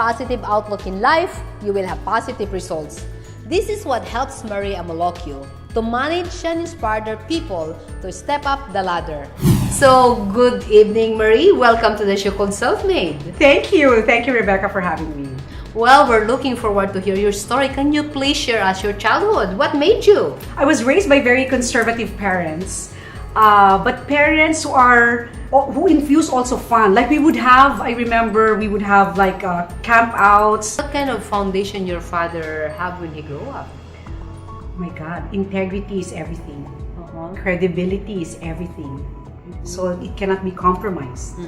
positive outlook in life, you will have positive results. This is what helps Marie Ampeloquio to manage and inspire their people to step up the ladder. So, good evening, Marie. Welcome to the show called Self-Made. Thank you. Thank you, Rebecca, for having me. Well, we're looking forward to hear your story. Can you please share us your childhood? What made you? I was raised by very conservative parents, but parents who infuse also fun. Like I remember we would have like camp outs. What kind of foundation your father have when he grew up? Oh my God, integrity is everything. Credibility is everything. So it cannot be compromised.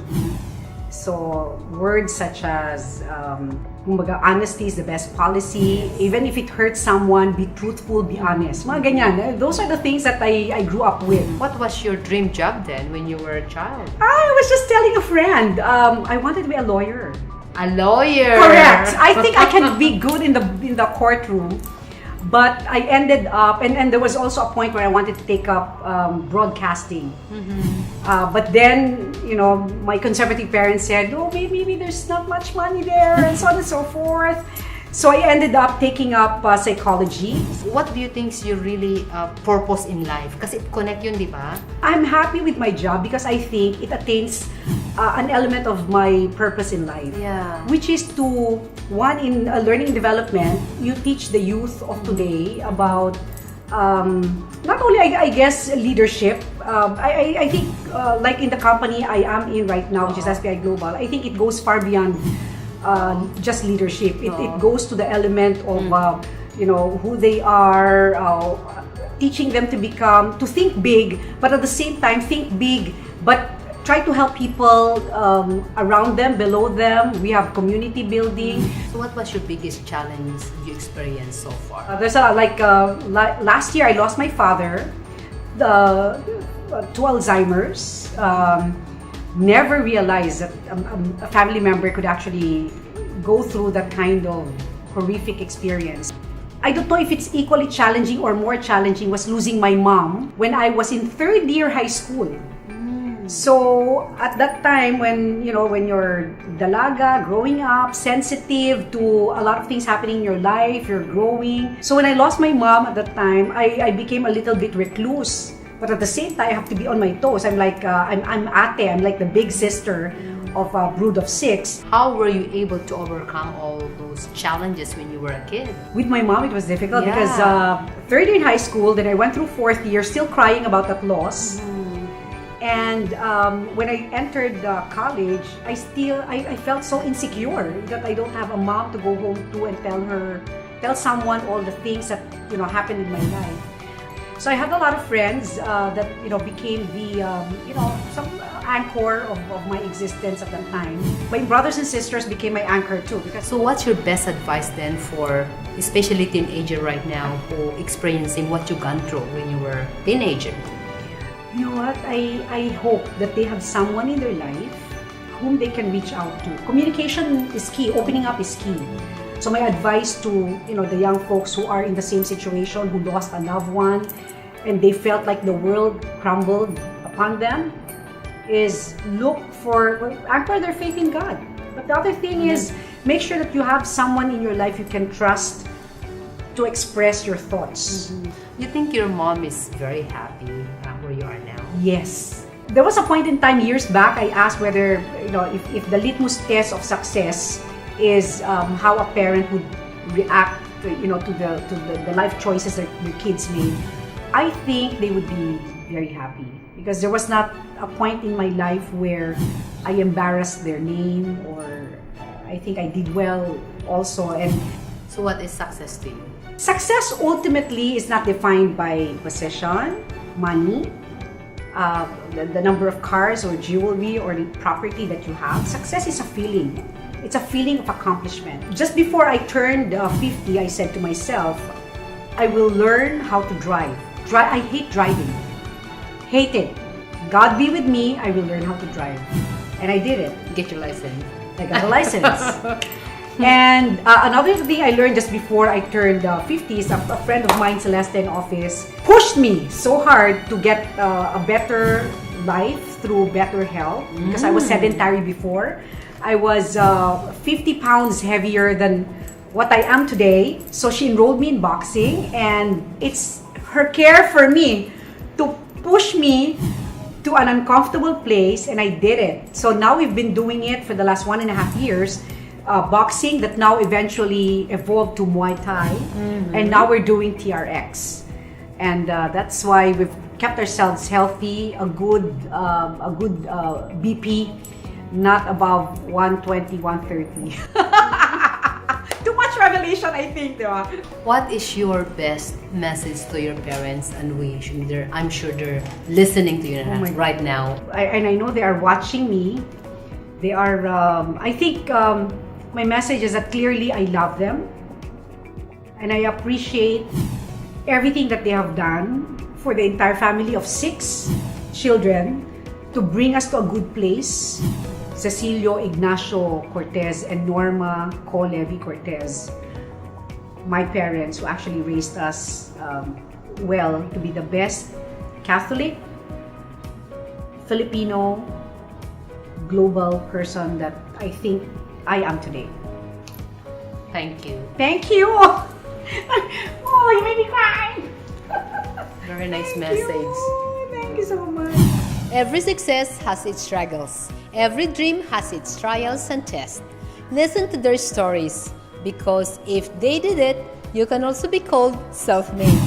So words such as honesty is the best policy. Even if it hurts someone, be truthful, be honest. Mga ganyan. Those are the things that I grew up with. What was your dream job then when you were a child? I was just telling a friend, I wanted to be a lawyer. A lawyer? Correct. I think I can be good in the courtroom. But I ended up, and there was also a point where I wanted to take up broadcasting. But then, my conservative parents said, oh, maybe there's not much money there, and so on and so forth. So I ended up taking up psychology. What do you think is your really purpose in life? Kasi connect yun, di ba? I'm happy with my job because I think it attains an element of my purpose in life. Yeah. Which is to, one, in learning and development, you teach the youth of today about not only, I guess, leadership. I think, like in the company I am in right now, which is SPI Global, I think it goes far beyond just leadership. It goes to the element of who they are, teaching them to think big, but at the same time think big, but try to help people around them, below them. We have community building. So what was your biggest challenge you experienced so far? There's last year I lost my father to Alzheimer's. Never realized that a family member could actually go through that kind of horrific experience. I don't know if it's equally challenging or more challenging was losing my mom when I was in third year high school. So at that time when you're dalaga, growing up, sensitive to a lot of things happening in your life, you're growing. So when I lost my mom at that time, I became a little bit recluse. But at the same time, I have to be on my toes. I'm like, I'm ate, I'm like the big sister of a brood of 6. How were you able to overcome all those challenges when you were a kid? With my mom, it was difficult because third year in high school, then I went through fourth year, still crying about that loss. And when I entered college, I felt so insecure that I don't have a mom to go home to and tell someone all the things that happened in my life. So I had a lot of friends that became the some anchor of my existence at that time. My brothers and sisters became my anchor too. So what's your best advice then for especially teenager right now who experiencing what you gone through when you were teenager? You know what? I hope that they have someone in their life whom they can reach out to. Communication is key. Opening up is key. So my advice to the young folks who are in the same situation, who lost a loved one, and they felt like the world crumbled upon them, is anchor their faith in God. But the other thing is, make sure that you have someone in your life you can trust to express your thoughts. You think your mom is very happy where you are now? Yes. There was a point in time years back I asked whether if the litmus test of success is how a parent would react to the life choices that your kids made. I think they would be very happy because there was not a point in my life where I embarrassed their name, or I think I did well also. And so what is success to you? Success ultimately is not defined by possession, money, the number of cars or jewelry or the property that you have. Success is a feeling. It's a feeling of accomplishment. Just before I turned 50, I said to myself, I will learn how to drive. I hate driving. Hate it. God be with me, I will learn how to drive. And I did it. Get your license. I got a license. And another thing I learned just before I turned 50 is a friend of mine, Celeste, in office, pushed me so hard to get a better life through better health because I was sedentary before. I was 50 pounds heavier than what I am today. So she enrolled me in boxing, and it's her care for me to push me to an uncomfortable place, and I did it. So now we've been doing it for the last 1.5 years. Boxing that now eventually evolved to Muay Thai, and now we're doing TRX, and that's why we've kept ourselves healthy. A good BP, not above 120, 130. Too much revelation, I think, diba? What is your best message to your parents and wish? I'm sure they're listening to you right now. And I know they are watching me. They are, I think, my message is that clearly I love them. And I appreciate everything that they have done for the entire family of 6 children to bring us to a good place. Cecilio Ignacio Cortez and Norma Colevi Cortez, my parents who actually raised us well to be the best Catholic, Filipino, global person that I think I am today. Thank you. Thank you! Oh, you made me cry! Very nice message. Thank you so much. Every success has its struggles. Every dream has its trials and tests. Listen to their stories, because if they did it, you can also be called self-made.